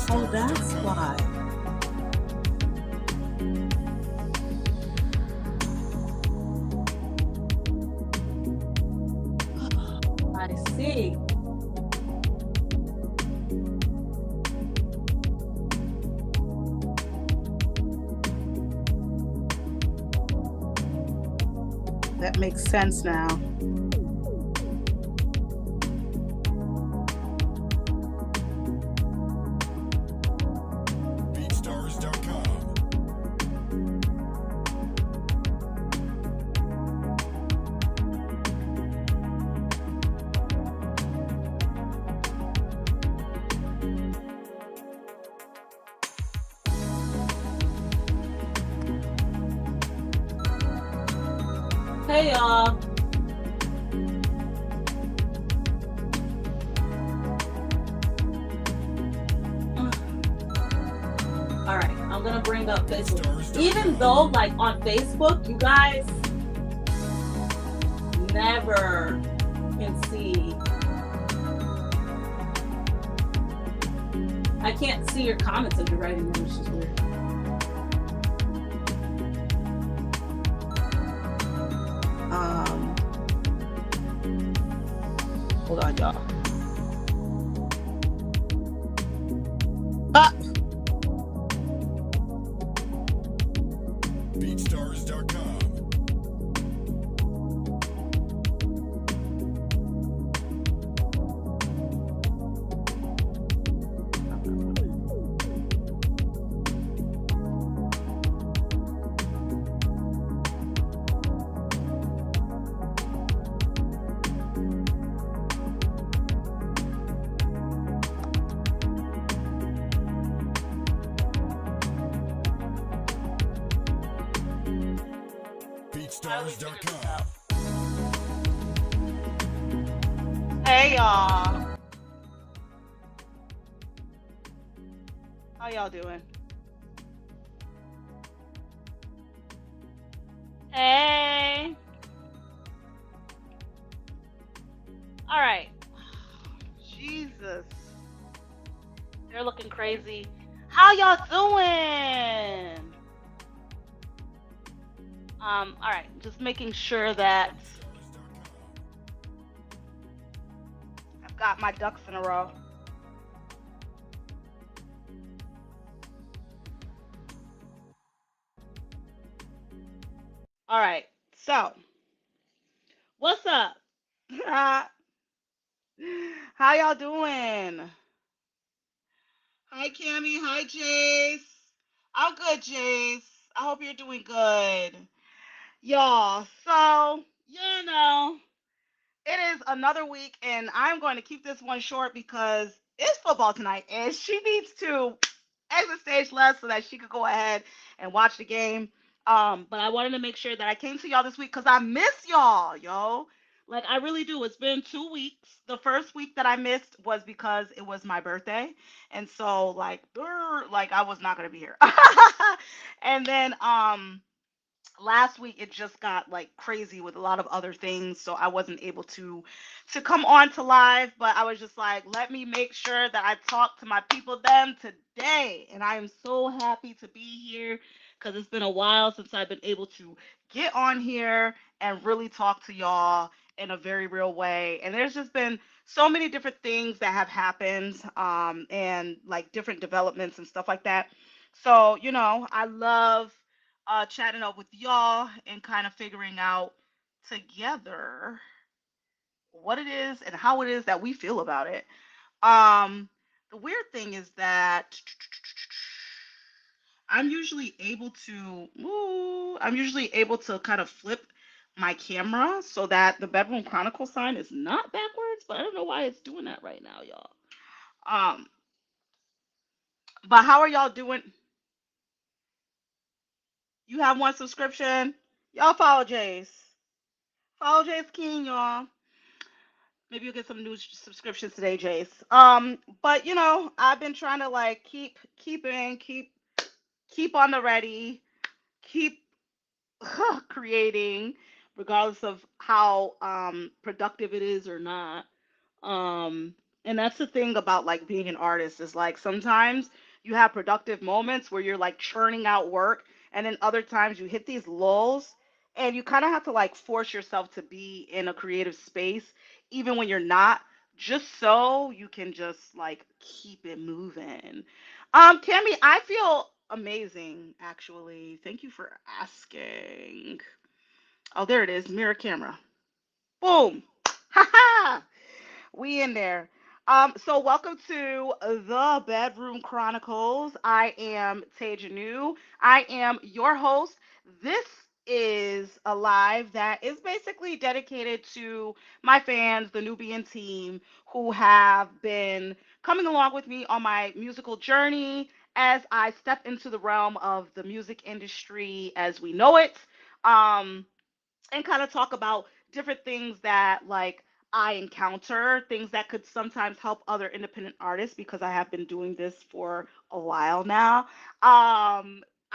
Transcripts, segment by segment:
Oh, that's why. I see. That makes sense now. BeatStars.com. Hey, y'all. All right, I'm gonna bring up Facebook. Even though, like, on Facebook, you guys never can see. I can't see your comments if you're writing them, which is weird. Hold on, y'all. Ah! BeatStars.com. BeatStars.com. Hey y'all. How y'all doing? Hey. All right. Jesus. They're looking crazy. How y'all doing? All right. Just making sure that I've got my ducks in a row. All right. So, what's up? How y'all doing? Hi, Cammy. Hi, Jace. I'm good, Jace. I hope you're doing good. Y'all, so, it is another week, and I'm going to keep this one short because it's football tonight, and she needs to exit stage left so that she could go ahead and watch the game. But I wanted to make sure that I came to y'all this week because I miss y'all, yo. Like I really do. It's been 2 weeks. The first week that I missed was because it was my birthday, and so like I was not gonna be here. And then last week it just got like crazy with a lot of other things, so I wasn't able to come on to live, but I was just like, let me make sure that I talk to my people then today, and I am so happy to be here because it's been a while since I've been able to get on here and really talk to y'all in a very real way. And there's just been so many different things that have happened, and like different developments and stuff like that. So I love chatting up with y'all and kind of figuring out together what it is and how it is that we feel about it. Um, the weird thing is that I'm usually able to kind of flip my camera so that the Bedroom Chronicle sign is not backwards, but I don't know why it's doing that right now, y'all. Um, but how are y'all doing? You have one subscription? Y'all follow Jace. Follow Jace King, y'all. Maybe you'll get some new subscriptions today, Jace. But I've been trying to like keep on the ready, keep creating, regardless of how productive it is or not. Um, And that's the thing about like being an artist is like sometimes you have productive moments where you're like churning out work, and then other times you hit these lulls, and you kind of have to like force yourself to be in a creative space even when you're not, just so you can just like keep it moving. Tammy, I feel amazing actually. Thank you for asking. Oh, there it is, mirror camera. Boom. Ha ha. We in there. So welcome to the Bedroom Chronicles. I am Taja New. I am your host. This is a live that is basically dedicated to my fans, the Nubian team, who have been coming along with me on my musical journey as I step into the realm of the music industry as we know it. Um, and kind of talk about different things that like I encounter, things that could sometimes help other independent artists because I have been doing this for a while now.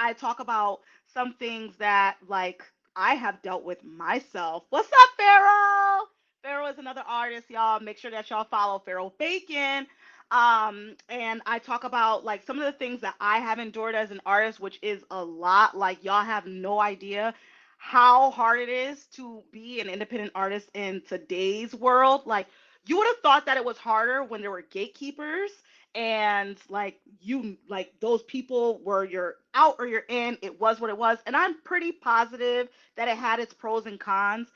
I talk about some things that like I have dealt with myself. What's up, Pharaoh? Pharaoh is another artist, y'all. Make sure that y'all follow Pharaoh Bacon. And I talk about like some of the things that I have endured as an artist, which is a lot. Like y'all have no idea how hard it is to be an independent artist in today's world. Like you would have thought that it was harder when there were gatekeepers and like you like those people were you're out or you're in. It was what it was. And I'm pretty positive that it had its pros and cons.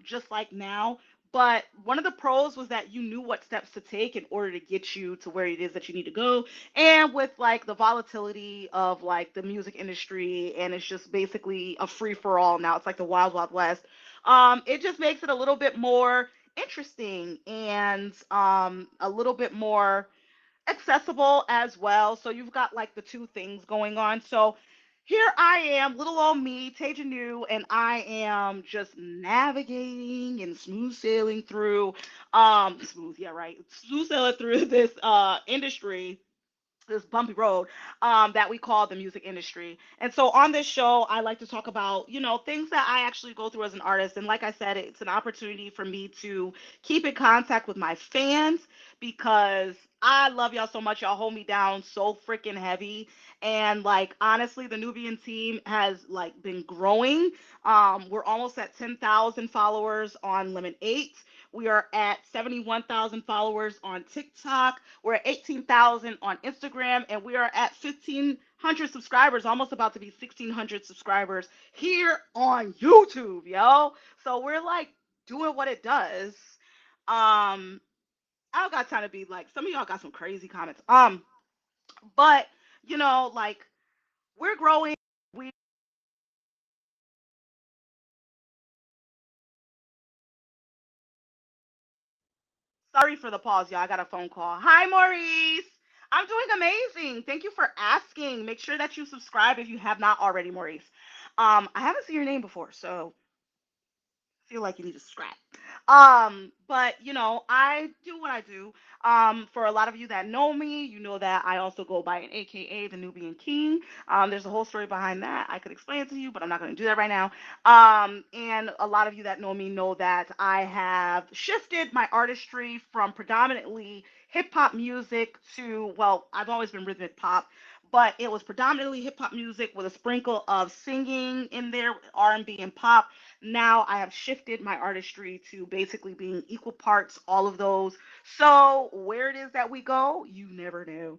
Just like now. But one of the pros was that you knew what steps to take in order to get you to where it is that you need to go, and with like the volatility of like the music industry, and it's just basically a free for all now. It's like the wild wild west. It just makes it a little bit more interesting and a little bit more accessible as well. So you've got like the two things going on. So here I am, little old me, Taja New, and I am just navigating and smooth sailing through smooth, yeah, right. Smooth sailing through this industry, this bumpy road that we call the music industry. And so on this show, I like to talk about, things that I actually go through as an artist. And like I said, it's an opportunity for me to keep in contact with my fans because I love y'all so much. Y'all hold me down so freaking heavy. And like honestly, the Nubian team has like been growing. We're almost at 10,000 followers on Lemon 8. We are at 71,000 followers on TikTok. We're at 18,000 on Instagram, and we are at 1,500 subscribers, almost about to be 1,600 subscribers here on YouTube, yo. So we're like doing what it does. Um, I don't got time to be like some of y'all got some crazy comments. But like we're growing. We Sorry for the pause, y'all. I got a phone call. Hi, Maurice. I'm doing amazing. Thank you for asking. Make sure that you subscribe if you have not already, Maurice. I haven't seen your name before, so feel like you need to subscribe. But I do what I do. For a lot of you that know me, you know that I also go by an AKA the Nubian King. There's a whole story behind that. I could explain it to you, but I'm not going to do that right now. And a lot of you that know me know that I have shifted my artistry from predominantly hip hop music to, well, I've always been rhythmic pop, but it was predominantly hip hop music with a sprinkle of singing in there, R&B and pop. Now I have shifted my artistry to basically being equal parts all of those. So where it is that we go, you never know.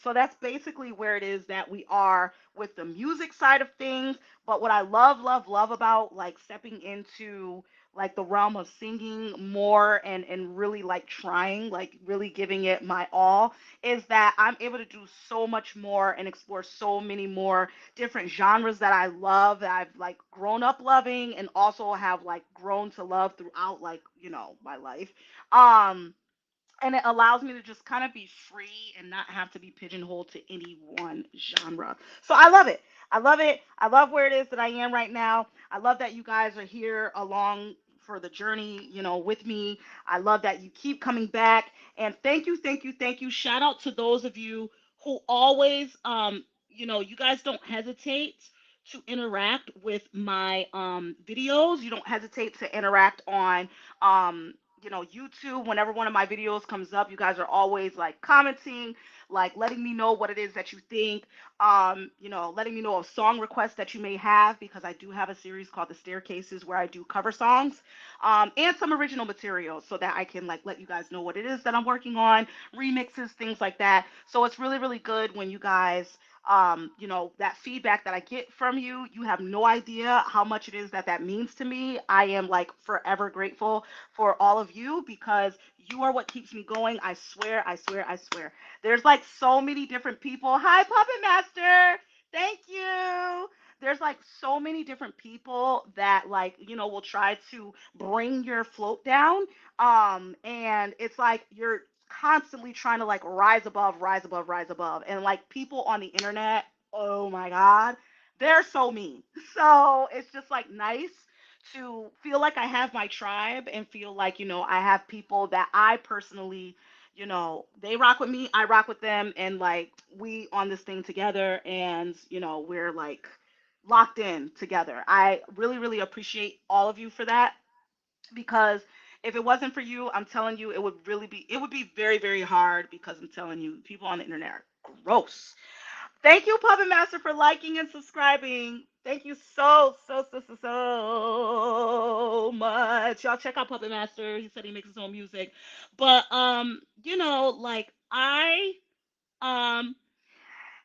So that's basically where it is that we are with the music side of things. But what I love, love, love about like stepping into like the realm of singing more and really like trying, like really giving it my all, is that I'm able to do so much more and explore so many more different genres that I love, that I've like grown up loving and also have like grown to love throughout like, my life. Um and it allows me to just kind of be free and not have to be pigeonholed to any one genre. So I love it. I love it. I love where it is that I am right now. I love that you guys are here along for the journey, with me. I love that you keep coming back. And thank you, thank you, thank you. Shout out to those of you who always, you guys don't hesitate to interact with my videos. You don't hesitate to interact on YouTube, whenever one of my videos comes up, you guys are always like commenting, like letting me know what it is that you think, letting me know of song requests that you may have, because I do have a series called The Staircases where I do cover songs, and some original material so that I can like let you guys know what it is that I'm working on, remixes, things like that. So it's really, really good when you guys that feedback that I get from you. You have no idea how much it is that that means to me. I am like forever grateful for all of you, because you are what keeps me going. I swear, I swear, I swear. There's like so many different people. Hi, Puppet Master. Thank you. There's like so many different people that like, will try to bring your float down. And it's like you're constantly trying to like rise above, rise above, rise above. And like people on the internet, oh my God, they're so mean. So it's just like nice to feel like I have my tribe and feel like, I have people that I personally, they rock with me, I rock with them, and like we on this thing together, and we're like locked in together. I really, really appreciate all of you for that, because if it wasn't for you, I'm telling you, it would be very, very hard, because I'm telling you, people on the internet are gross. Thank you, Puppet Master, for liking and subscribing. Thank you so, so, so, so, so much. Y'all check out Puppet Master. He said he makes his own music. But like um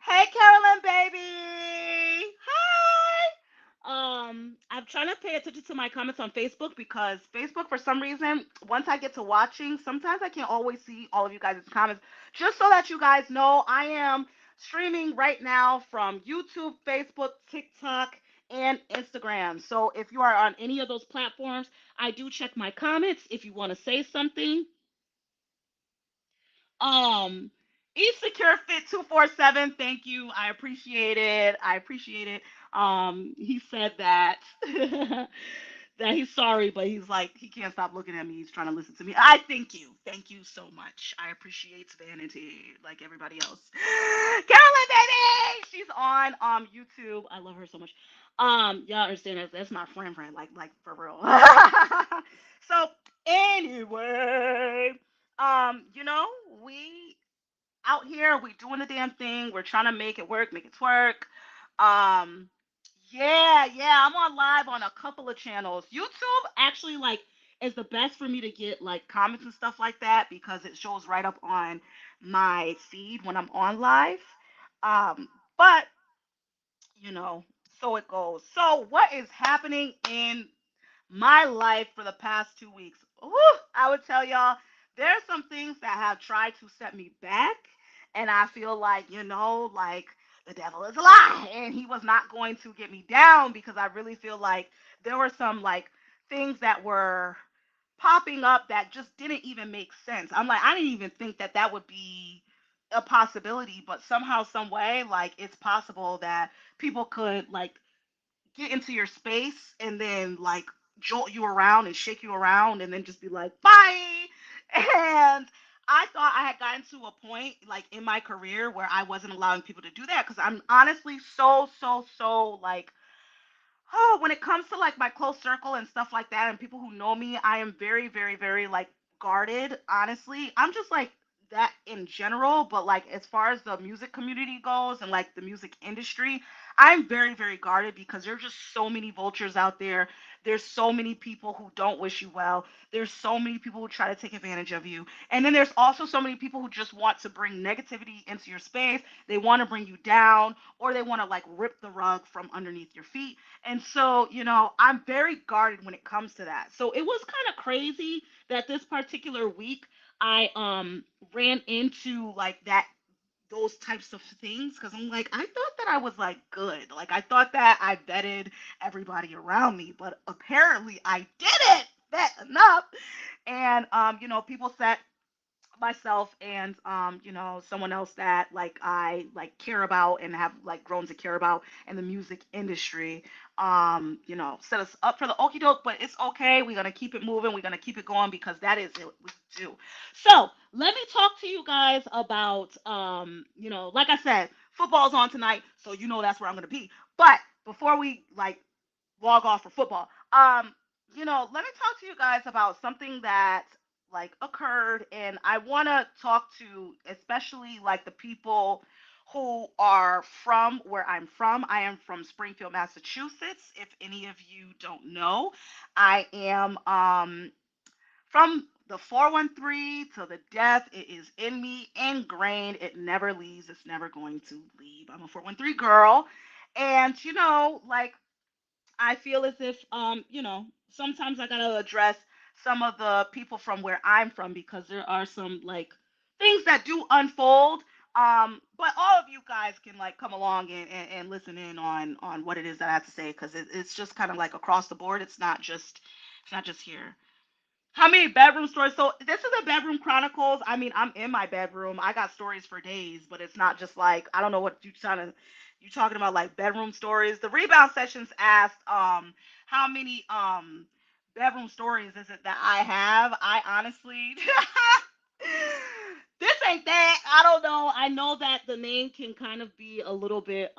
hey Carolyn baby. Hi. I'm trying to pay attention to my comments on Facebook, because Facebook, for some reason, once I get to watching, sometimes I can't always see all of you guys' comments. Just so that you guys know, I am streaming right now from YouTube, Facebook, TikTok, and Instagram. So if you are on any of those platforms, I do check my comments if you want to say something. Um, Eat Secure Fit 247. Thank you. I appreciate it. I appreciate it. He said that that he's sorry, but he's like he can't stop looking at me. He's trying to listen to me. I thank you. Thank you so much. I appreciate vanity like everybody else. Carolyn baby, she's on YouTube. I love her so much. Y'all understand that's my friend, like for real. So anyway, you know, we out here, we doing the damn thing. We're trying to make it work, make it twerk. Um, yeah, I'm on live on a couple of channels. YouTube actually like is the best for me to get like comments and stuff like that, because it shows right up on my feed when I'm on live. But you know, so it goes. So what is happening in my life for the past 2 weeks? Ooh, I would tell y'all there's some things that have tried to set me back, and I feel like like the devil is a lie, and he was not going to get me down, because I really feel like there were some like things that were popping up that just didn't even make sense. I'm like, I didn't even think that that would be a possibility, but somehow, some way, like it's possible that people could like get into your space and then like jolt you around and shake you around and then just be like, bye. And I thought I had gotten to a point like in my career where I wasn't allowing people to do that, because I'm honestly so, so, so like when it comes to like my close circle and stuff like that and people who know me, I am very, very, very like guarded. Honestly, I'm just like that in general, but like as far as the music community goes and like the music industry, I'm very, very guarded, because there's just so many vultures out there. There's so many people who don't wish you well. There's so many people who try to take advantage of you. And then there's also so many people who just want to bring negativity into your space. They want to bring you down, or they want to like rip the rug from underneath your feet. And so, I'm very guarded when it comes to that. So it was kind of crazy that this particular week I ran into like that those types of things, because I'm like, I thought that I was like good. Like I thought that I vetted everybody around me, but apparently I didn't vet enough. And people said myself and someone else that like I like care about and have like grown to care about in the music industry set us up for the okey doke, but it's okay. We're gonna keep it moving, we're gonna keep it going, because that is what we do. So let me talk to you guys about like I said, football's on tonight, so that's where I'm gonna be. But before we like log off for football, let me talk to you guys about something that like occurred, and I want to talk to especially like the people who are from where I'm from. I am from Springfield, Massachusetts. If any of you don't know, I am from the 413 to the death. It is in me, ingrained. It never leaves. It's never going to leave. I'm a 413 girl. And, like, I feel as if, sometimes I gotta address some of the people from where I'm from because there are some like things that do unfold. But all of you guys can like come along and listen in on what it is that I have to say because it's just kind of like across the board. It's not just here. How many bedroom stories? So this is a bedroom chronicles. I mean, I'm in my bedroom. I got stories for days, but it's not just like I don't know what you talking about like bedroom stories. The rebound sessions asked how many bedroom stories is it that I have? I honestly this ain't that. I don't know. I know that the name can kind of be a little bit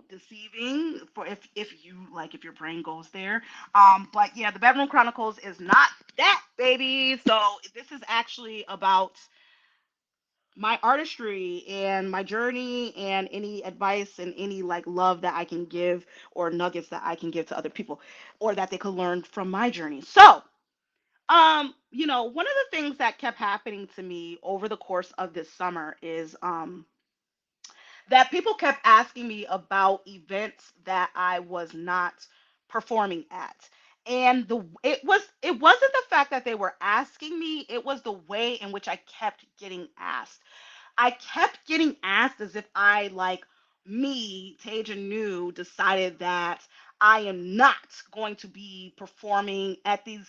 deceiving for if you like if your brain goes there. But yeah, the Bedroom Chronicles is not that, baby. So this is actually about my artistry and my journey and any advice and any like love that I can give or nuggets that I can give to other people or that they could learn from my journey. So, one of the things that kept happening to me over the course of this summer is that people kept asking me about events that I was not performing at. And it wasn't the fact that they were asking me, it was the way in which I kept getting asked. I kept getting asked as if I like me, Tasia New, decided that I am not going to be performing at these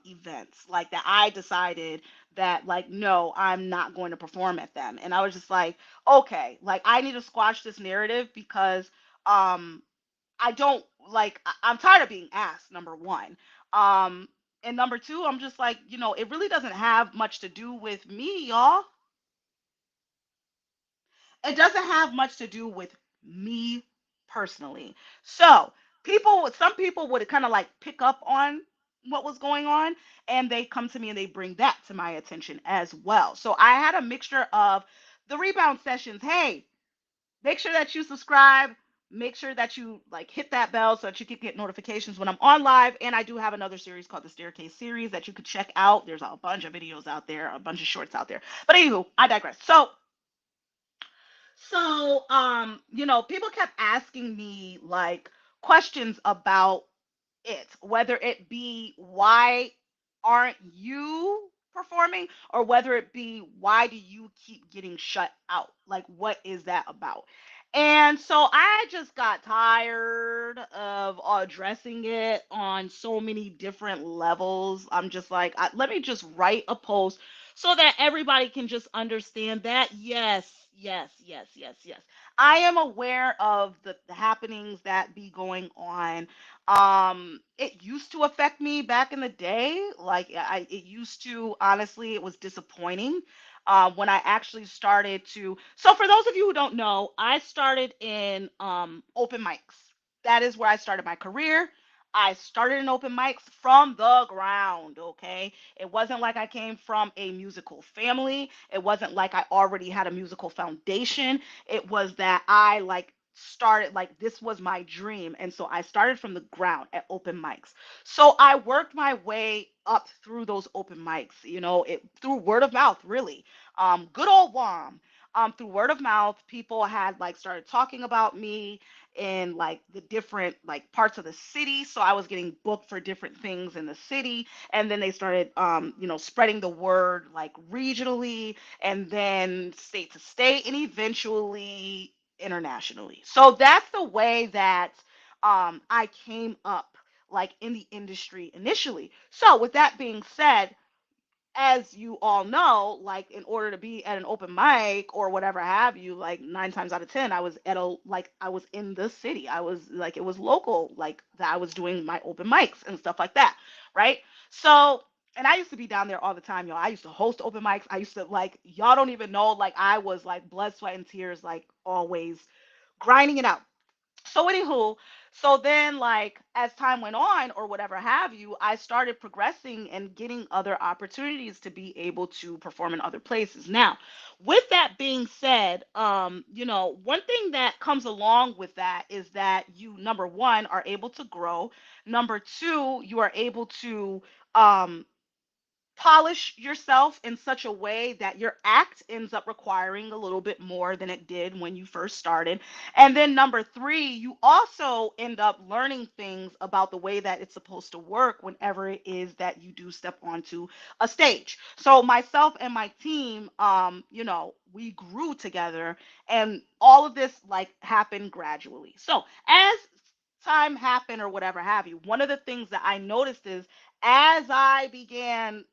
events. Like that I decided that like no, I'm not going to perform at them. And I was just like, okay, like I need to squash this narrative because um I don't like I'm tired of being asked, number one. Um and number two, I'm just like, it really doesn't have much to do with me, y'all. It doesn't have much to do with me personally. So some people would kind of like pick up on what was going on and they come to me and they bring that to my attention as well. So I had a mixture of the rebound sessions. Hey, make sure that you subscribe. Make sure that you like hit that bell so that you can get notifications when I'm on live. And I do have another series called the Staircase series that you could check out. There's a bunch of videos out there, a bunch of shorts out there. But anywho, I digress. So, people kept asking me like questions about it, whether it be why aren't you performing or whether it be why do you keep getting shut out? Like, what is that about? And so I just got tired of addressing it on so many different levels. I'm just like, let me just write a post so that everybody can just understand that. Yes, yes, yes, yes, yes. I am aware of the happenings that be going on. It used to affect me back in the day. Like it used to, honestly, it was disappointing. When I actually started to, so for those of you who don't know, I started in open mics. That is where I started my career. I started in open mics from the ground, okay? It wasn't like I came from a musical family. It wasn't like I already had a musical foundation. It was that I like started like this was my dream, and so I started from the ground at open mics. So I worked my way up through those open mics, it through word of mouth, really. Good old Wom. Through word of mouth, people had like started talking about me in like the different like parts of the city. So I was getting booked for different things in the city, and then they started spreading the word like regionally, and then state to state, and eventually internationally. So that's the way that I came up like in the industry initially. So with that being said, as you all know, like in order to be at an open mic or whatever have you, like 9 times out of 10, I was in the city. I was like, it was local, like that I was doing my open mics and stuff like that. Right. So, and I used to be down there all the time, y'all. I used to host open mics. I used to like, y'all don't even know, like I was like blood, sweat, and tears, like always grinding it out. So anywho, so then like as time went on or whatever have you, I started progressing and getting other opportunities to be able to perform in other places. Now, with that being said, one thing that comes along with that is that you, number one, are able to grow. Number two, you are able to um polish yourself in such a way that your act ends up requiring a little bit more than it did when you first started. And then number three, you also end up learning things about the way that it's supposed to work whenever it is that you do step onto a stage. So myself and my team, we grew together, and all of this like happened gradually. So as time happened or whatever have you, one of the things that I noticed is as I began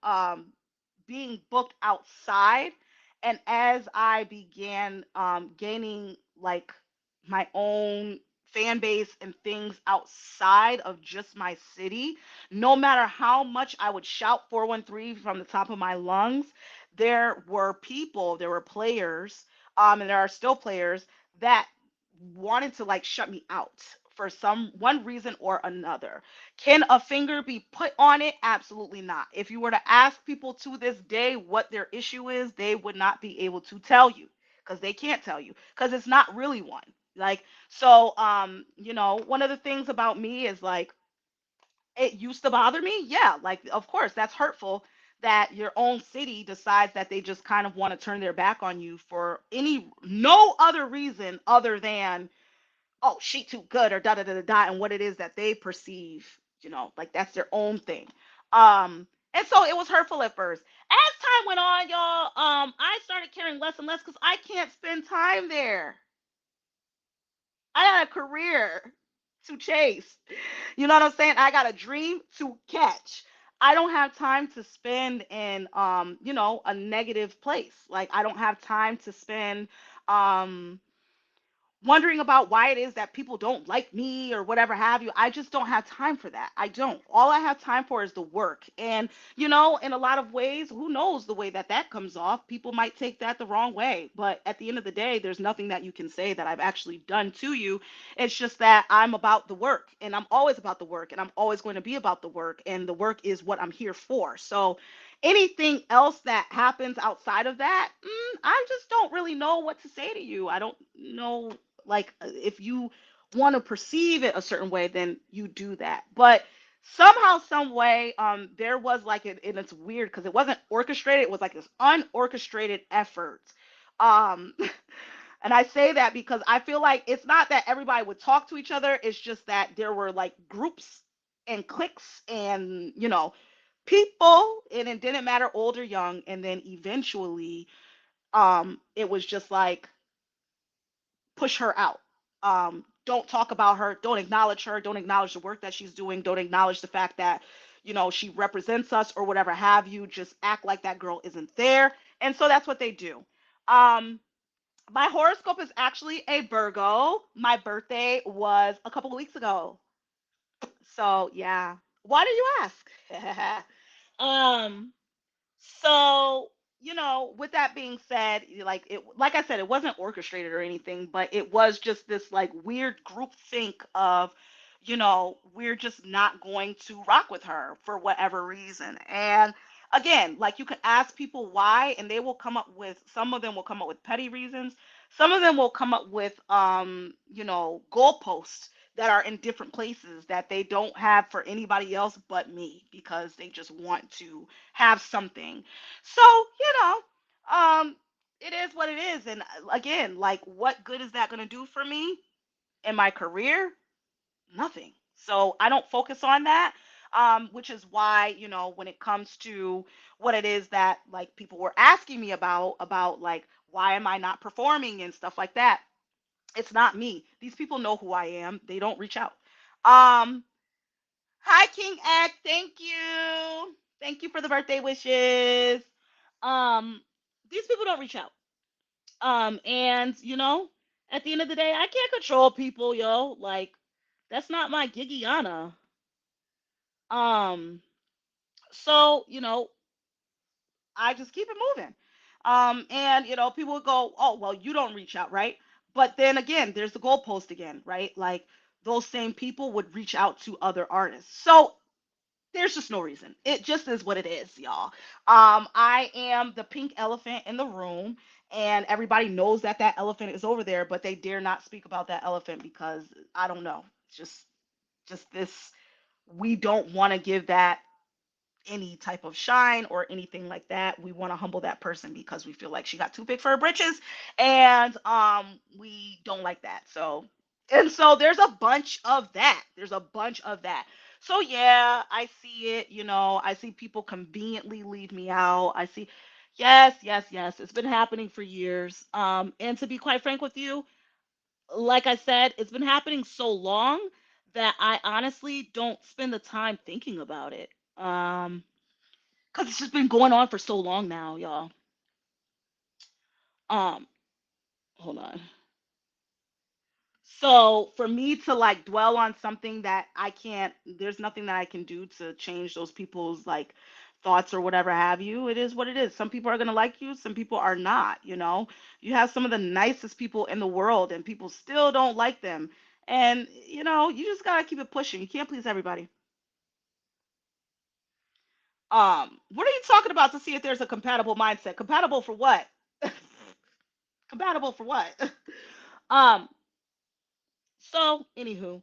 being booked outside, and as I began gaining like my own fan base and things outside of just my city, no matter how much I would shout 413 from the top of my lungs, there were people, there were players, and there are still players that wanted to like shut me out for some one reason or another. Can a finger be put on it? Absolutely not. If you were to ask people to this day what their issue is, they would not be able to tell you because they can't tell you because it's not really one. Like, so, one of the things about me is like, it used to bother me. Yeah, like, of course, that's hurtful that your own city decides that they just kind of want to turn their back on you for no other reason other than oh, she too good or da da da da da, and what it is that they perceive, like that's their own thing. And so it was hurtful at first. As time went on, y'all, I started caring less and less because I can't spend time there. I got a career to chase. You know what I'm saying? I got a dream to catch. I don't have time to spend in a negative place. Like I don't have time to spend um wondering about why it is that people don't like me or whatever have you. I just don't have time for that. I don't. All I have time for is the work. And, in a lot of ways, who knows the way that that comes off? People might take that the wrong way. But at the end of the day, there's nothing that you can say that I've actually done to you. It's just that I'm about the work and I'm always about the work and I'm always going to be about the work. And the work is what I'm here for. So, anything else that happens outside of that, I just don't really know what to say to you. I don't know, like, if you want to perceive it a certain way, then you do that. But somehow, some way, there was like it, and it's weird because it wasn't orchestrated. It was like this unorchestrated effort. Um, and I say that because I feel like it's not that everybody would talk to each other. It's just that there were like groups and cliques and people, and it didn't matter old or young. And then eventually, it was just like push her out. Don't talk about her. Don't acknowledge her. Don't acknowledge the work that she's doing. Don't acknowledge the fact that, she represents us or whatever have you. Just act like that girl isn't there. And so that's what they do. Um, my horoscope is actually a Virgo. My birthday was a couple of weeks ago. So yeah. Why do you ask? um, So, with that being said, like I said, it wasn't orchestrated or anything, but it was just this like weird group think of, we're just not going to rock with her for whatever reason. And again, like you can ask people why, and they will come up with some of them will come up with petty reasons. Some of them will come up with goalposts that are in different places that they don't have for anybody else but me because they just want to have something. So, it is what it is. And again, like, what good is that going to do for me in my career? Nothing. So I don't focus on that. Which is why, when it comes to what it is that like people were asking me about like, why am I not performing and stuff like that? It's not me. These people know who I am. They don't reach out. Um, Hi, King X. Thank you. Thank you for the birthday wishes. Um, these people don't reach out. And at the end of the day, I can't control people, yo. Like, that's not my Gigiana. Um, so I just keep it moving. And people would go, oh, well, you don't reach out, right? But then again, there's the goalpost again, right? Like those same people would reach out to other artists. So there's just no reason. It just is what it is, y'all. I am the pink elephant in the room, and everybody knows that that elephant is over there, but they dare not speak about that elephant because I don't know. It's just this. We don't want to give that any type of shine or anything like that. We want to humble that person because we feel like she got too big for her britches, and we don't like that. So and so there's a bunch of that. There's a bunch of that. So yeah, I see it. I see people conveniently leave me out. I see. Yes, yes, yes. It's been happening for years. And to be quite frank with you, like I said, it's been happening so long that I honestly don't spend the time thinking about it. Cause it's just been going on for so long now, y'all. Um, Hold on. So for me to like dwell on something that I can't, there's nothing that I can do to change those people's like thoughts or whatever have you. It is what it is. Some people are gonna like you, some people are not. You have some of the nicest people in the world, and people still don't like them. And you just gotta keep it pushing. You can't please everybody. What are you talking about to see if there's a compatible mindset? Compatible for what? Compatible for what? um, So, anywho,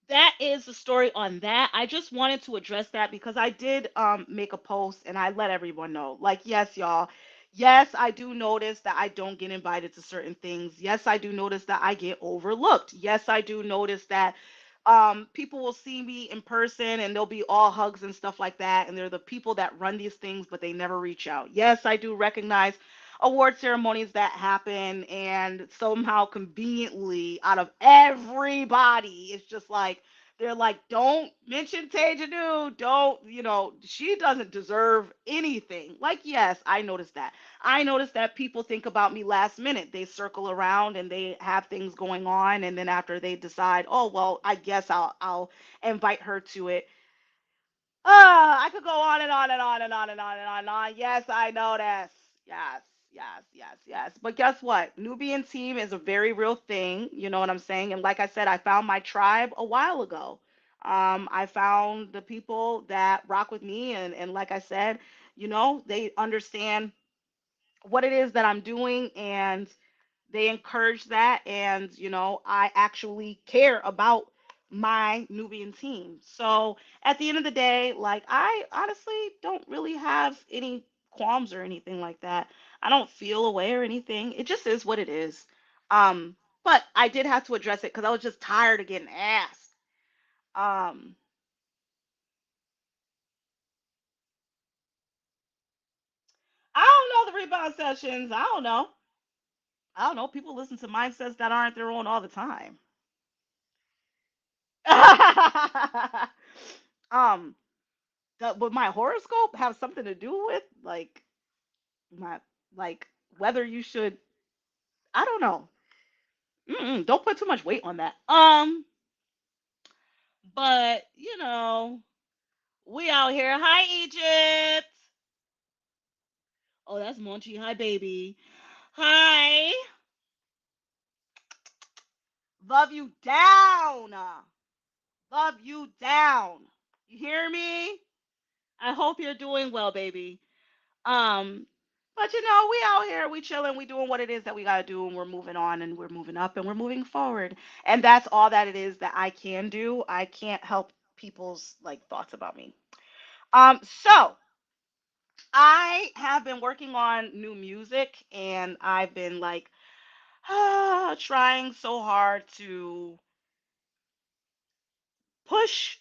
that is the story on that. I just wanted to address that because I did make a post and I let everyone know. Like, yes, y'all. Yes, I do notice that I don't get invited to certain things. Yes, I do notice that I get overlooked. Yes, I do notice that people will see me in person and they'll be all hugs and stuff like that. And they're the people that run these things, but they never reach out. Yes, I do recognize award ceremonies that happen, and somehow conveniently out of everybody it's just like they're like, don't mention Taja New, don't, she doesn't deserve anything. Like, yes, I noticed that people think about me last minute. They circle around and they have things going on, and then after they decide, oh well, I guess I'll invite her to it. I could go on and on and on and on and on and on and on. Yes, I know this. Yes, yes, yes, yes. But guess what? Nubian team is a very real thing. You know what I'm saying? And like I said, I found my tribe a while ago. I found the people that rock with me, and like I said, they understand what it is that I'm doing, and they encourage that. And I actually care about my Nubian team. So at the end of the day, like, I honestly don't really have any qualms or anything like that. I don't feel away or anything. It just is what it is. But I did have to address it because I was just tired of getting asked. um I don't know the rebound sessions. I don't know people listen to mindsets that aren't their own all the time. um would my horoscope have something to do with like my, like, whether you should? I don't know. Don't put too much weight on that. But we out here. Hi, Egypt. Oh, that's Monchi. Hi, baby. Hi. Love you down. Love you down. You hear me? I hope you're doing well, baby. Um, but we out here, we chilling, we doing what it is that we gotta do, and we're moving on, and we're moving up, and we're moving forward. And that's all that it is that I can do. I can't help people's like thoughts about me. So I have been working on new music, and I've been like trying so hard to push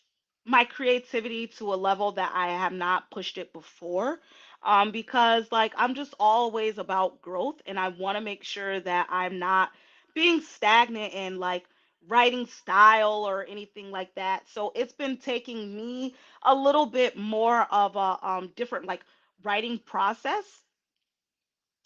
my creativity to a level that I have not pushed it before. Because like I'm just always about growth, and I want to make sure that I'm not being stagnant in like writing style or anything like that. So it's been taking me a little bit more of a different like writing process.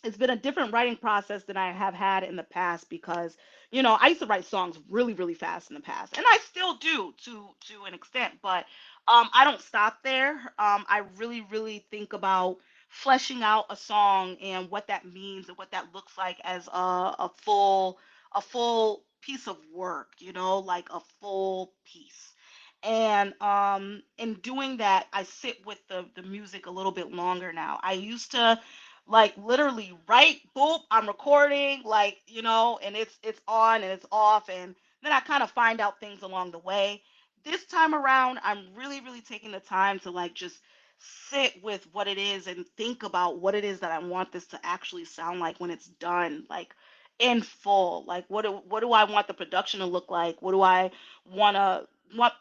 It's been a different writing process than I have had in the past because I used to write songs really really fast in the past, and I still do to an extent, but I don't stop there. I really really think about fleshing out a song and what that means and what that looks like as a full a full piece of work, you know, like a full piece. And in doing that, I sit with the music a little bit longer now. I used to like literally write, boop, I'm recording, like, you know, and it's on and it's off, and then I kind of find out things along the way. This time around, I'm really, really taking the time to like just sit with what it is and think about what it is that I want this to actually sound like when it's done, like in full. Like what do I want the production to look like? What do I wanna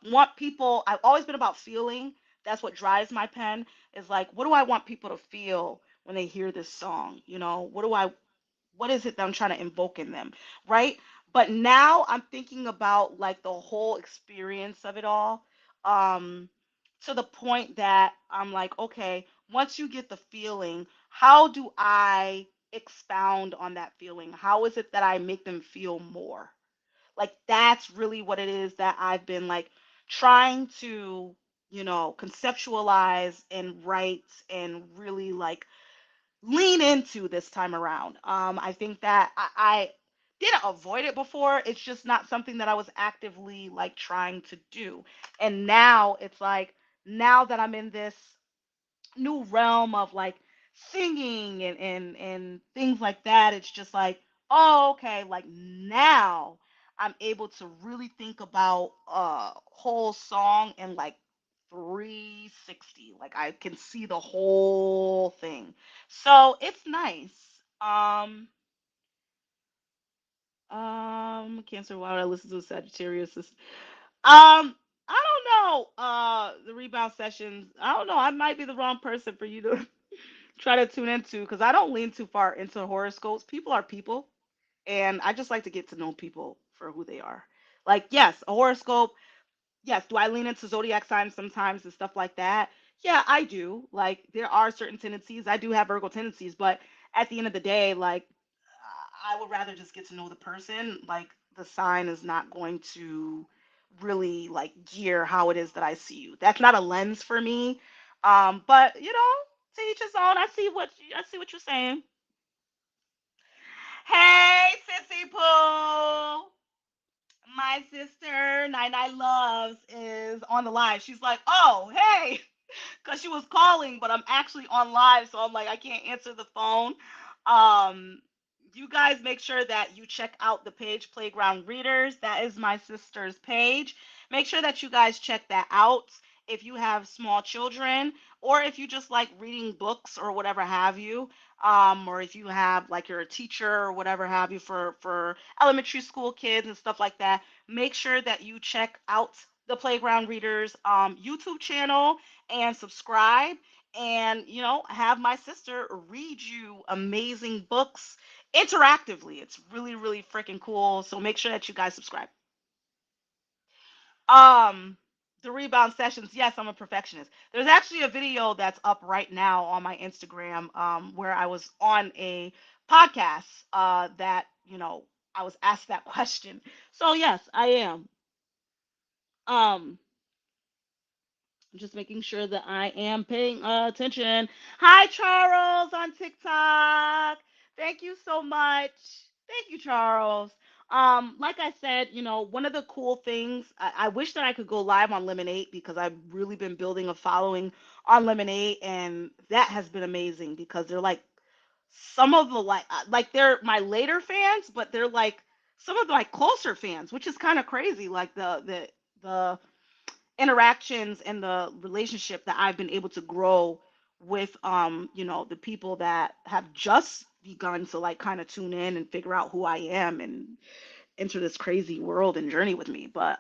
want people? I've always been about feeling. That's what drives my pen. Is like, what do I want people to feel when they hear this song? You know, what is it that I'm trying to invoke in them, right? But now I'm thinking about like the whole experience of it all, um, to the point that I'm like, okay, once you get the feeling, how do I expound on that feeling? How is it that I make them feel more? Like that's really what it is that I've been like trying to, you know, conceptualize and write and really like lean into this time around. I think that I didn't avoid it before. It's just not something that I was actively like trying to do. And now it's like, now that I'm in this new realm of like singing and things like that, it's just like, oh, okay, like now I'm able to really think about a whole song in like 360. Like I can see the whole thing. So it's nice. Cancer, why would I listen to Sagittarius? I don't know. The rebound sessions. I don't know. I might be the wrong person for you to try to tune into because I don't lean too far into horoscopes. People are people, and I just like to get to know people for who they are. Like, yes, a horoscope. Yes, do I lean into zodiac signs sometimes and stuff like that? Yeah, I do. Like, there are certain tendencies. I do have Virgo tendencies, but at the end of the day, like, I would rather just get to know the person. Like, the sign is not going to really like gear how it is that I see you. That's not a lens for me. But you know, to each his own. I see what you're saying. Hey, Sissy Pooh. My sister, Nine Nine Loves, is on the live. She's like, oh, hey, because she was calling, but I'm actually on live, so I'm like, I can't answer the phone. Um, you guys make sure that you check out the page Playground Readers. That is my sister's page. Make sure that you guys check that out if you have small children or if you just like reading books or whatever have you. Or if you have like you're a teacher or whatever have you for elementary school kids and stuff like that. Make sure that you check out the Playground Readers YouTube channel and subscribe, and you know, have my sister read you amazing books interactively. It's really, really freaking cool, so make sure that you guys subscribe. um the rebound sessions, yes, I'm a perfectionist. There's actually a video that's up right now on my Instagram, where I was on a podcast, that, you know, I was asked that question. So yes, I am. um Just making sure that I am paying attention. Hi, Charles on TikTok. Thank you so much. Thank you, Charles. Like I said, you know, one of the cool things, I wish that I could go live on Lemonade because I've really been building a following on Lemonade, and that has been amazing because they're like some of the like they're my later fans, but they're like some of my closer fans, which is kind of crazy. Like the interactions and the relationship that I've been able to grow with, you know, the people that have just begun to like kind of tune in and figure out who I am and enter this crazy world and journey with me. But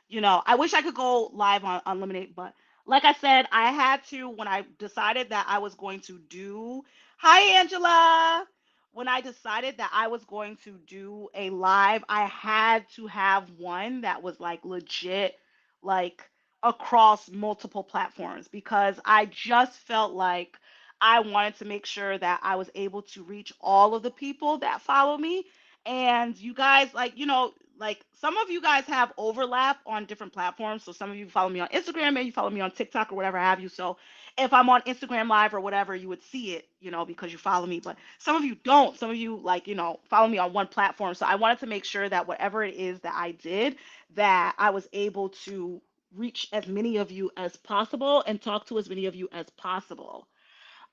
you know, I wish I could go live on Lemonade, but like I said, I had to when I decided that I was going to do. Hi, Angela. When I decided that I was going to do a live, I had to have one that was like legit, like across multiple platforms because I just felt like I wanted to make sure that I was able to reach all of the people that follow me. And you guys, like, you know, like some of you guys have overlap on different platforms. So some of you follow me on Instagram and you follow me on TikTok or whatever have you. So if I'm on Instagram Live or whatever, you would see it, because you follow me. But some of you don't. Some of you, like, follow me on one platform. So I wanted to make sure that whatever it is that I did, that I was able to reach as many of you as possible and talk to as many of you as possible.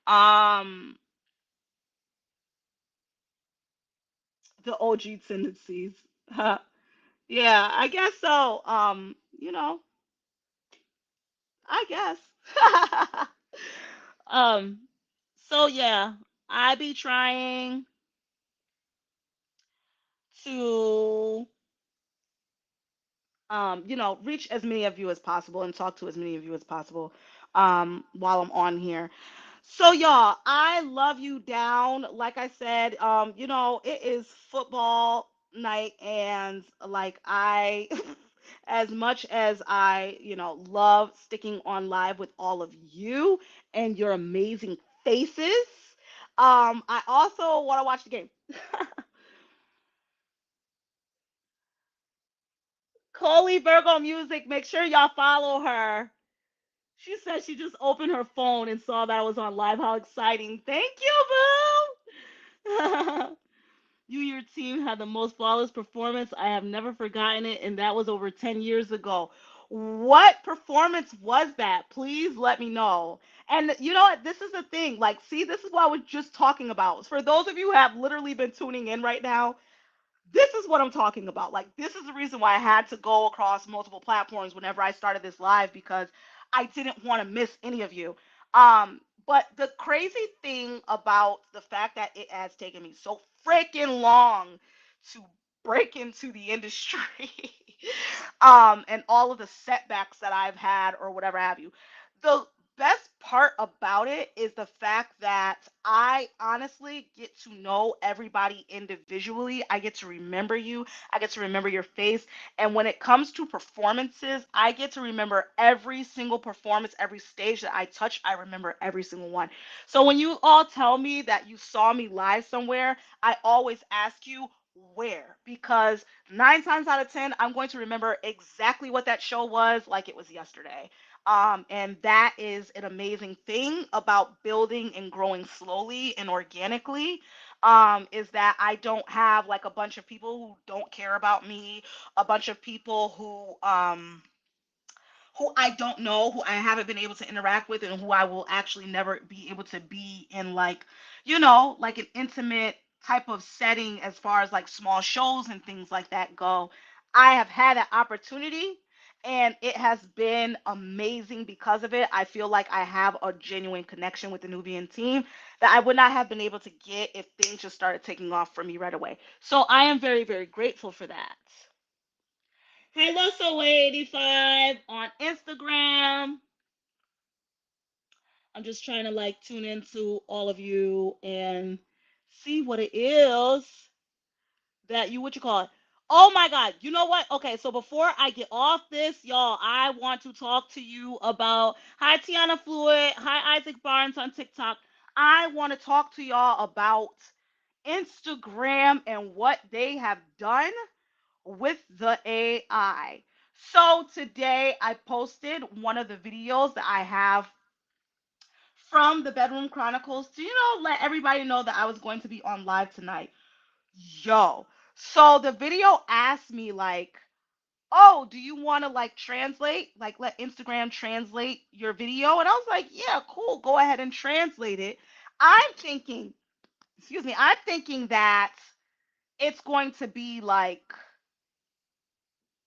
Um, the OG tendencies. Yeah, I guess so. I guess. um, so yeah, I be trying to reach as many of you as possible and talk to as many of you as possible while I'm on here. So y'all, I love you down. Like I said, it is football night and like I as much as I, love sticking on live with all of you and your amazing faces, I also want to watch the game. Coley Virgo Music, make sure y'all follow her. She said she just opened her phone and saw that I was on live. How exciting. Thank you, boo. You, your team had the most flawless performance. I have never forgotten it, and that was over 10 years ago. What performance was that? Please let me know. And you know what? This is the thing. Like, see, this is what I was just talking about. For those of you who have literally been tuning in right now, this is what I'm talking about. Like, this is the reason why I had to go across multiple platforms whenever I started this live because I didn't want to miss any of you. But the crazy thing about the fact that it has taken me so freaking long to break into the industry, and all of the setbacks that I've had or whatever have you, the best part about it is the fact that I honestly get to know everybody individually. I get to remember you. I get to remember your face. And when it comes to performances, I get to remember every single performance, every stage that I touch. I remember every single one. So when you all tell me that you saw me live somewhere, I always ask you, where? Because 9 times out of 10, I'm going to remember exactly what that show was like it was yesterday. And that is an amazing thing about building and growing slowly and organically. Is that I don't have like a bunch of people who don't care about me, a bunch of people who I don't know, who I haven't been able to interact with, and who I will actually never be able to be in, like, like an intimate type of setting as far as like small shows and things like that go. I have had that opportunity and it has been amazing because of it. I feel like I have a genuine connection with the Nubian team that I would not have been able to get if things just started taking off for me right away. So I am very, very grateful for that. Hello, Soul85 on Instagram. I'm just trying to like tune into all of you and see what it is that you, what you call it. Oh my God. You know what? Okay, so before I get off this, y'all, I want to talk to you about, hi, Tiana Fluid. Hi, Isaac Barnes on TikTok. I want to talk to y'all about Instagram and what they have done with the AI. So today I posted one of the videos that I have from the Bedroom Chronicles to, let everybody know that I was going to be on live tonight. Yo. So the video asked me like, "Oh, do you want to like translate, like let Instagram translate your video?" And I was like, "Yeah, cool. Go ahead and translate it." I'm thinking, excuse me, I'm thinking that it's going to be like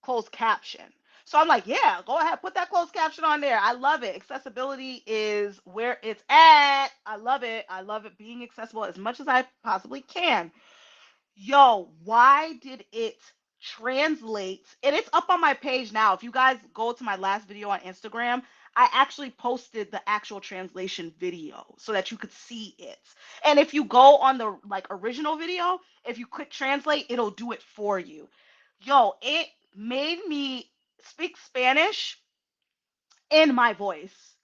closed caption. So I'm like, yeah, go ahead, put that closed caption on there. I love it. Accessibility is where it's at. I love it. I love it being accessible as much as I possibly can. Yo, why did it translate? And it's up on my page now. If you guys go to my last video on Instagram, I actually posted the actual translation video so that you could see it. And if you go on the like original video, if you click translate, it'll do it for you. Yo, it made me speak Spanish in my voice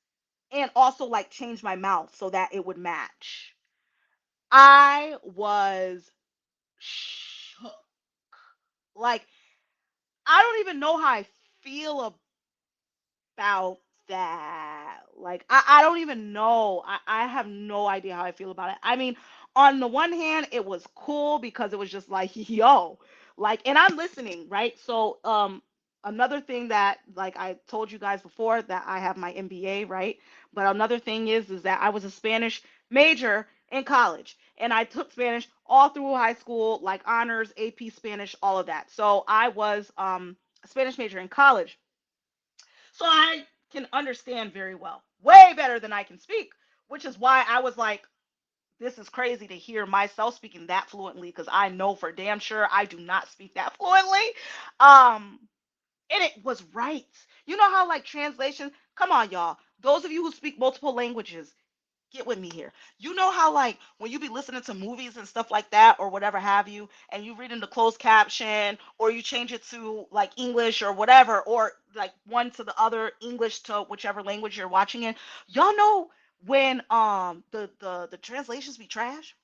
and also like change my mouth so that it would match. I was shook. Like, I don't even know how I feel about that. Like I don't even know. I have no idea how I feel about it. I mean, on the one hand, it was cool because it was just like, yo, like, and I'm listening, right? So another thing that, like I told you guys before, that I have my MBA, right? But another thing is that I was a Spanish major in college, and I took Spanish all through high school, like honors, AP Spanish, all of that. So I was a Spanish major in college. So I can understand very well, way better than I can speak, which is why I was like, this is crazy to hear myself speaking that fluently, because I know for damn sure I do not speak that fluently. Um, and it was right. You know how, like, translation, come on, y'all. Those of you who speak multiple languages, get with me here. You know how, like, when you be listening to movies and stuff like that or whatever have you, and you read in the closed caption, or you change it to like English or whatever, or like one to the other, English to whichever language you're watching in. Y'all know when the translations be trash.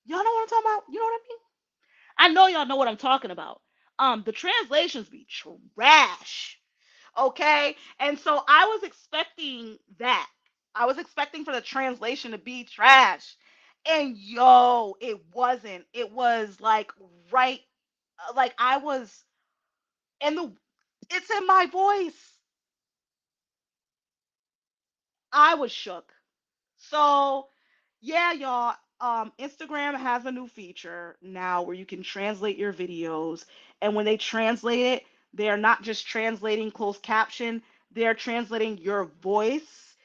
Y'all know what I'm talking about? You know what I mean? I know y'all know what I'm talking about. The translations be trash. Okay? And so I was expecting that. I was expecting for the translation to be trash. And yo, it wasn't. It was like, right, like I was, and the it's in my voice. I was shook. So, yeah, y'all, Instagram has a new feature now where you can translate your videos. And when they translate it, they're not just translating closed caption, they're translating your voice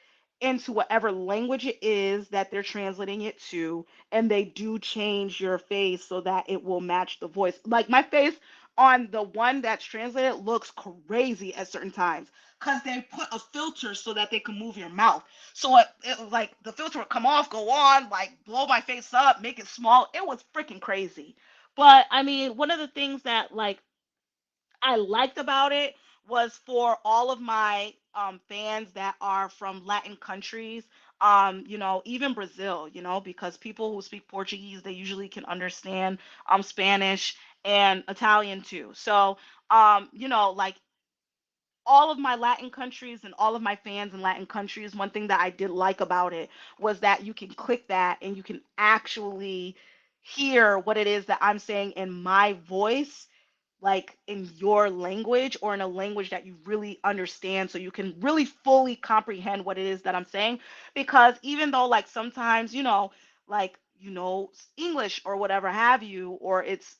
into whatever language it is that they're translating it to. And they do change your face so that it will match the voice. Like my face on the one that's translated looks crazy at certain times because they put a filter so that they can move your mouth. So it like the filter would come off, go on, like blow my face up, make it small. It was freaking crazy. But I mean, one of the things that, like, I liked about it was for all of my fans that are from Latin countries, even Brazil, because people who speak Portuguese, they usually can understand Spanish and Italian too. So, like, all of my Latin countries and all of my fans in Latin countries, one thing that I did like about it was that you can click that and you can actually hear what it is that I'm saying in my voice, like in your language or in a language that you really understand, so you can really fully comprehend what it is that I'm saying. Because even though, like, sometimes, like, English or whatever have you, or it's,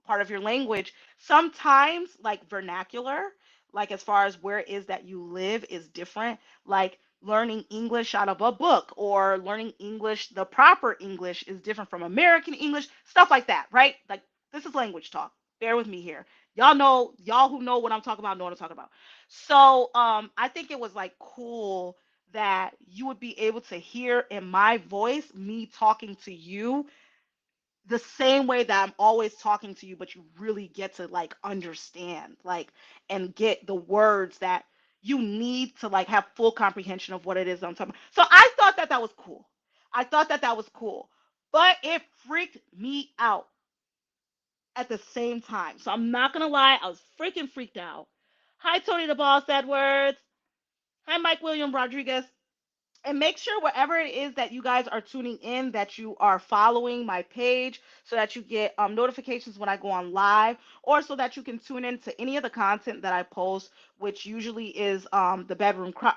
part of your language, sometimes, like, vernacular, like as far as where it is that you live, is different. Like, learning English out of a book or learning English, the proper English, is different from American English, stuff like that, right? Like, this is language talk. Bear with me here. Y'all who know what I'm talking about know what I'm talking about. So, I think it was like cool that you would be able to hear in my voice me talking to you the same way that I'm always talking to you, but you really get to, like, understand, like, and get the words that you need to, like, have full comprehension of what it is I'm talking about. So I thought that that was cool. I thought that that was cool, but it freaked me out at the same time. So I'm not gonna lie, I was freaking freaked out. Hi, Tony the Boss Edwards. Hi, Mike William Rodriguez. And make sure wherever it is that you guys are tuning in, that you are following my page so that you get notifications when I go on live, or so that you can tune in to any of the content that I post, which usually is the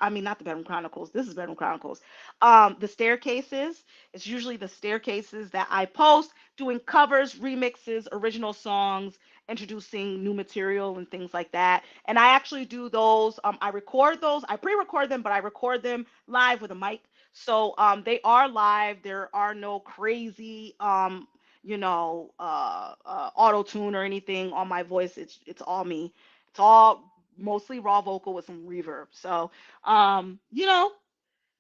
I mean, not the Bedroom Chronicles. This is Bedroom Chronicles. The staircases. It's usually the staircases that I post, doing covers, remixes, original songs, introducing new material and things like that. And I actually do those. I record those. I pre-record them, but I record them live with a mic. So they are live. There are no crazy auto tune or anything on my voice. It's all me. It's all mostly raw vocal with some reverb. So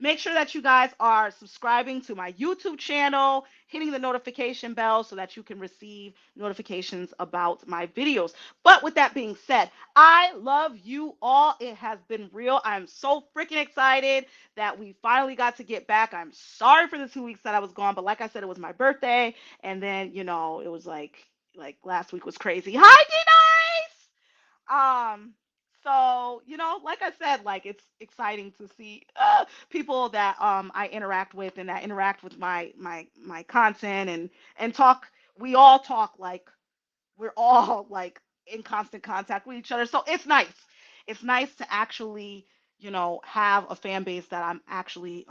make sure that you guys are subscribing to my YouTube channel, hitting the notification bell so that you can receive notifications about my videos. But with that being said, I love you all. It has been real. I'm so freaking excited that we finally got to get back. I'm sorry for the 2 weeks that I was gone, but like I said, it was my birthday, and then, it was like last week was crazy. Hi, D Nice. So, like I said, like it's exciting to see people that I interact with and that interact with my content and talk. We all talk like we're all like in constant contact with each other. So it's nice. It's nice to actually, have a fan base that I'm actually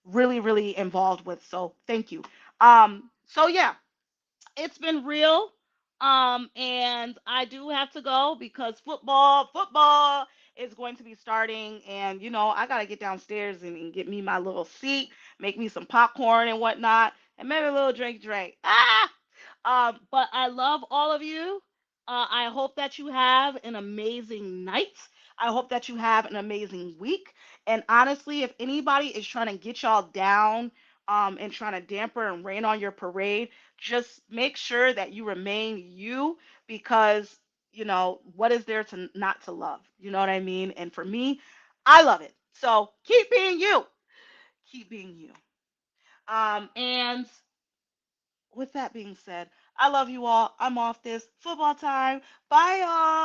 really, really involved with. So thank you. So yeah, it's been real. And I do have to go because football is going to be starting, and I gotta get downstairs and get me my little seat, make me some popcorn and whatnot, and maybe a little drink. But I love all of you. I hope that you have an amazing night. I hope that you have an amazing week. And honestly, if anybody is trying to get y'all down, and trying to damper and rain on your parade, just make sure that you remain you because, what is there to not to love? You know what I mean? And for me, I love it. So keep being you. Keep being you. And with that being said, I love you all. I'm off this football time. Bye, y'all.